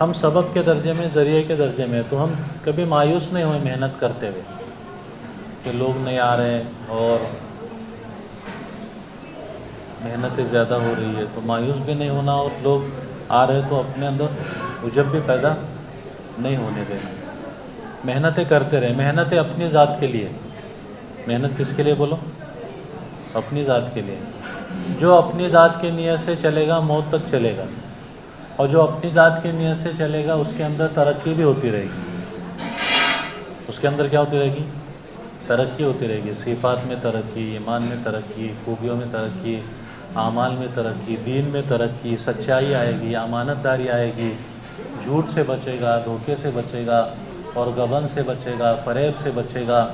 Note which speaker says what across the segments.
Speaker 1: ہم سبب کے درجے میں، ذریعے کے درجے میں، تو ہم کبھی مایوس نہیں ہوئے محنت کرتے ہوئے کہ لوگ نہیں آ رہے ہیں اور محنتیں زیادہ ہو رہی ہے، تو مایوس بھی نہیں ہونا، اور لوگ آ رہے تو اپنے اندر عجب بھی پیدا نہیں ہونے دینا۔ محنتیں کرتے رہے، محنتیں اپنی ذات کے لیے۔ محنت کس کے لیے بولو؟ اپنی ذات کے لیے۔ جو اپنی ذات کی نیت سے چلے گا موت تک چلے گا، اور جو اپنی ذات کی نیت سے چلے گا اس کے اندر ترقی بھی ہوتی رہے گی۔ اس کے اندر کیا ہوتی رہے گی؟ ترقی ہوتی رہے گی، صفات میں ترقی، ایمان میں ترقی، خوبیوں میں ترقی، اعمال میں ترقی، دین میں ترقی، سچائی آئے گی، امانت داری آئے گی، جھوٹ سے بچے گا، دھوکے سے بچے گا، اور گبن سے بچے گا، فریب سے بچے گا،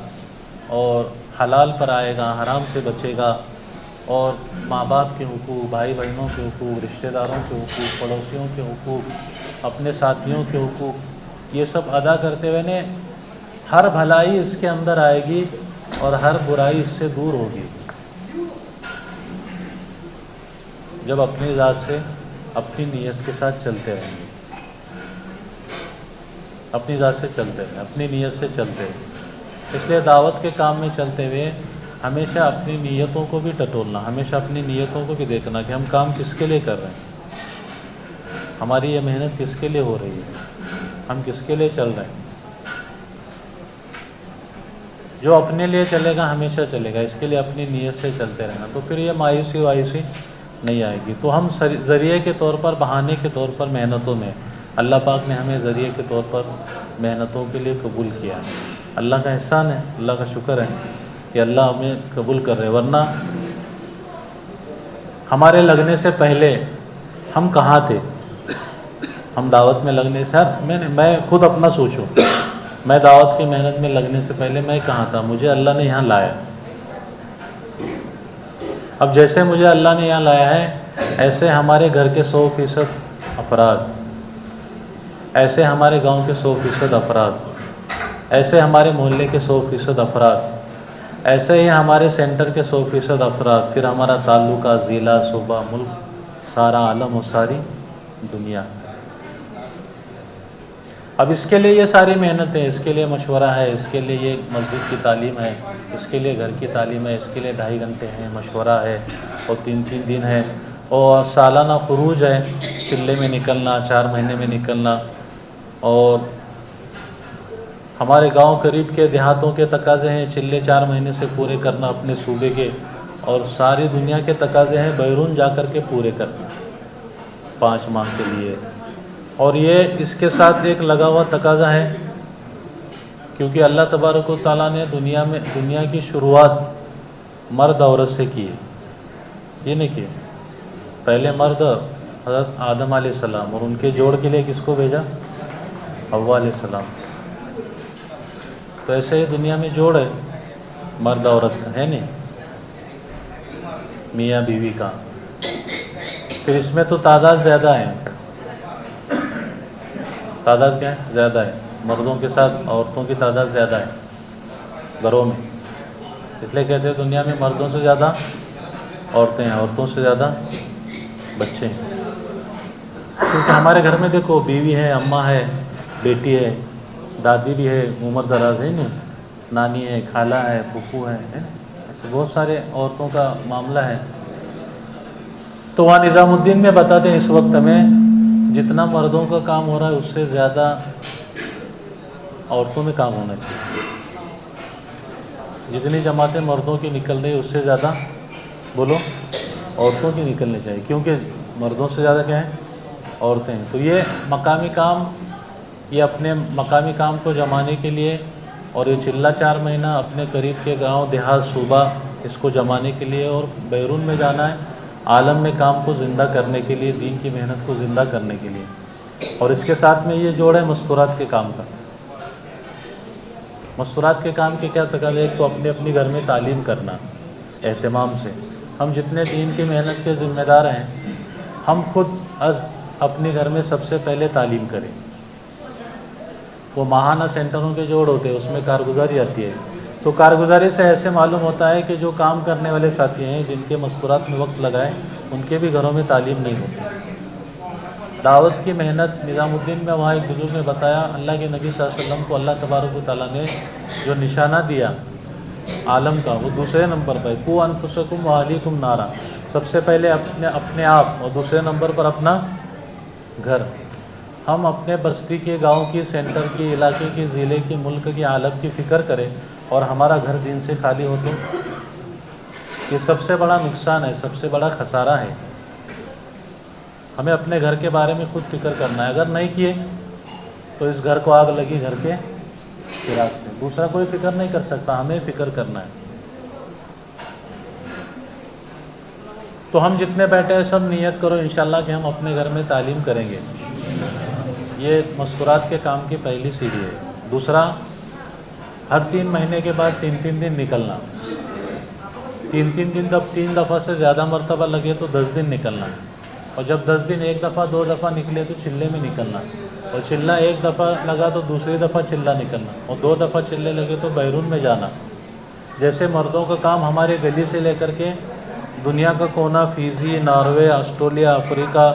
Speaker 1: اور حلال پر آئے گا، حرام سے بچے گا، اور ماں باپ کے حقوق، بھائی بہنوں کے حقوق، رشتہ داروں کے حقوق، پڑوسیوں کے حقوق، اپنے ساتھیوں کے حقوق، یہ سب ادا کرتے ہوئے نے ہر بھلائی اس کے اندر آئے گی اور ہر برائی اس سے دور ہوگی، جب اپنی ذات سے اپنی نیت کے ساتھ چلتے رہیں گے۔ اپنی ذات سے چلتے رہیں، اپنی نیت سے چلتے رہیں۔ اس لیے دعوت کے کام میں چلتے ہوئے ہمیشہ اپنی نیتوں کو بھی ٹٹولنا، ہمیشہ اپنی نیتوں کو بھی دیکھنا کہ ہم کام کس کے لیے کر رہے ہیں، ہماری یہ محنت کس کے لیے ہو رہی ہے، ہم کس کے لیے چل رہے ہیں۔ جو اپنے لیے چلے گا ہمیشہ چلے گا، اس کے لیے اپنی نیت سے چلتے رہنا، تو پھر یہ مایوسی وایوسی نہیں آئے گی۔ تو ہم ذریعے کے طور پر، بہانے کے طور پر محنتوں میں، اللہ پاک نے ہمیں ذریعے کے طور پر محنتوں کے لیے قبول کیا ہے۔ اللہ کا احسان ہے، اللہ کا شکر ہے کہ اللہ ہمیں قبول کر رہے، ورنہ ہمارے لگنے سے پہلے ہم کہاں تھے؟ ہم دعوت میں لگنے سے، میں خود اپنا سوچوں، میں دعوت کی محنت میں لگنے سے پہلے میں کہاں تھا؟ مجھے اللہ نے یہاں لایا۔ اب جیسے مجھے اللہ نے یہاں لایا ہے، ایسے ہمارے گھر کے 100% افراد، ایسے ہمارے گاؤں کے 100% افراد، ایسے ہمارے محلے کے 100% افراد، ایسے ہی ہمارے سینٹر کے 100% افراد، پھر ہمارا تعلقہ ضلع، صوبہ، ملک، سارا عالم و ساری دنیا۔ اب اس کے لیے یہ ساری محنت ہے، اس کے لیے مشورہ ہے، اس کے لیے یہ مسجد کی تعلیم ہے، اس کے لیے گھر کی تعلیم ہے، اس کے لیے 2.5 گھنٹے ہیں، مشورہ ہے، اور 3 دن ہے، اور سالانہ خروج ہے، چلے میں نکلنا، 4 مہینے میں نکلنا، اور ہمارے گاؤں قریب کے دیہاتوں کے تقاضے ہیں چلے 4 مہینے سے پورے کرنا اپنے صوبے کے، اور ساری دنیا کے تقاضے ہیں بیرون جا کر کے پورے کرنا 5 ماہ کے لیے۔ اور یہ اس کے ساتھ ایک لگا ہوا تقاضا ہے، کیونکہ اللہ تبارک و تعالیٰ نے دنیا کی شروعات مرد عورت سے کی ہے، یہ نہیں کی، پہلے مرد حضرت آدم علیہ السلام، اور ان کے جوڑ کے لیے کس کو بھیجا؟ حوا علیہ السلام۔ تو ایسے ہی دنیا میں جوڑ ہے مرد عورت کا، ہے نہیں، میاں بیوی کا، پھر اس میں تو تعداد زیادہ ہے، تعداد کیا ہے؟ زیادہ ہے، مردوں کے ساتھ عورتوں کی تعداد زیادہ ہے گھروں میں، اس لیے کہتے ہیں دنیا میں مردوں سے زیادہ عورتیں ہیں، عورتوں سے زیادہ بچے ہیں، کیونکہ ہمارے گھر میں دیکھو بیوی ہے، اماں ہے، بیٹی ہے، دادی بھی ہے، عمر دراز ہے نا، نانی ہے، خالہ ہے، پھوپھو ہے، ایسے بہت سارے عورتوں کا معاملہ ہے۔ تو وہاں نظام الدین میں بتاتے ہیں اس وقت میں جتنا مردوں کا کام ہو رہا ہے اس سے زیادہ عورتوں میں کام ہونا چاہیے، جتنی جماعتیں مردوں کی نکل رہی اس سے زیادہ بولو عورتوں کی نکلنی چاہیے، کیونکہ مردوں سے زیادہ کیا ہیں؟ عورتیں ہیں۔ تو یہ مقامی کام، یہ اپنے مقامی کام کو جمانے کے لیے، اور یہ چلہ 4 مہینہ اپنے قریب کے گاؤں دیہات صوبہ اس کو جمانے کے لیے، اور بیرون میں جانا ہے عالم میں کام کو زندہ کرنے کے لیے، دین کی محنت کو زندہ کرنے کے لیے۔ اور اس کے ساتھ میں یہ جوڑ ہے مستورات کے کام کا۔ مستورات کے کام کے کیا تقاضے؟ ایک تو اپنے گھر میں تعلیم کرنا اہتمام سے، ہم جتنے دین کی محنت کے ذمہ دار ہیں ہم خود اپنے گھر میں سب سے پہلے تعلیم کریں۔ وہ ماہانہ سینٹروں کے جوڑ ہوتے ہیں، اس میں کارگزاری آتی ہے، تو کارگزاری سے ایسے معلوم ہوتا ہے کہ جو کام کرنے والے ساتھی ہیں جن کے مستورات میں وقت لگائے ان کے بھی گھروں میں تعلیم نہیں ہوتی، دعوت کی محنت نظام الدین میں وہاں ایک بزرگ نے بتایا اللہ کے نبی صلی اللہ علیہ وسلم کو اللہ تبارک و تعالیٰ نے جو نشانہ دیا عالم کا، وہ دوسرے نمبر پہ قو انفسکم واہلیکم نارا، سب سے پہلے اپنے آپ اور دوسرے نمبر پر اپنا گھر۔ ہم اپنے بستی کے، گاؤں کی، سینٹر کی، علاقے کی، ضلع کی، ملک کی، عالم کی فکر کریں اور ہمارا گھر دین سے خالی ہو تو یہ سب سے بڑا نقصان ہے، سب سے بڑا خسارہ ہے۔ ہمیں اپنے گھر کے بارے میں خود فکر کرنا ہے، اگر نہیں کیے تو اس گھر کو آگ لگی گھر کے چراغ سے، دوسرا کوئی فکر نہیں کر سکتا، ہمیں فکر کرنا ہے۔ تو ہم جتنے بیٹھے ہیں سب نیت کرو انشاءاللہ کہ ہم اپنے گھر میں تعلیم کریں گے، یہ مذکورات کے کام کی پہلی سیڑھی ہے۔ دوسرا، ہر 3 مہینے کے بعد 3 دن نکلنا، 3 دفعہ سے زیادہ مرتبہ لگے تو 10 دن نکلنا، اور جب 10 دن 1 دفعہ 2 دفعہ نکلے تو چلے میں نکلنا، اور چلہ 1 دفعہ لگا تو دوسری دفعہ چلہ نکلنا، اور 2 دفعہ چلے لگے تو بیرون میں جانا۔ جیسے مردوں کا کام ہمارے گلی سے لے کر کے دنیا کا کونا، فیجی، ناروے، آسٹریلیا، افریقہ،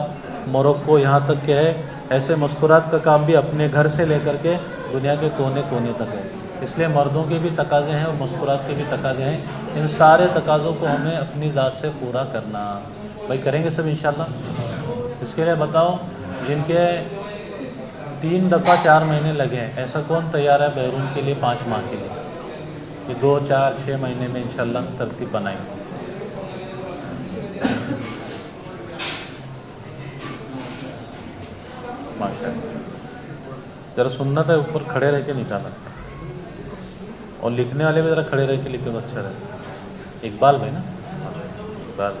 Speaker 1: موروکو یہاں تک کہ ہے، ایسے مذکورات کا کام بھی اپنے گھر سے لے کر کے دنیا کے کونے کونے تک ہے۔ اس لیے مردوں کے بھی تقاضے ہیں اور مذکورات کے بھی تقاضے ہیں، ان سارے تقاضوں کو ہمیں اپنی ذات سے پورا کرنا۔ بھائی کریں گے سب انشاءاللہ؟ اس کے لیے بتاؤ جن کے 3 دفعہ 4 مہینے لگے ہیں، ایسا کون تیار ہے بیرون کے لیے 5 ماہ کے لیے، کہ 2، 4، 6 مہینے میں انشاءاللہ ترتیب بنائیں گے؟ ماشاء اللہ، ذرا سنت ہے اوپر کھڑے رہ کے نکالا، اور لکھنے والے بھی ذرا کھڑے رہ کے لکھے تو اچھا رہتا۔ اقبال بھائی نا، اقبال،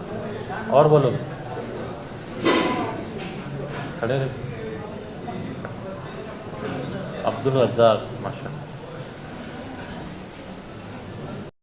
Speaker 1: اور بولو کھڑے رہ کے، عبد الرزاق، ماشاء اللہ۔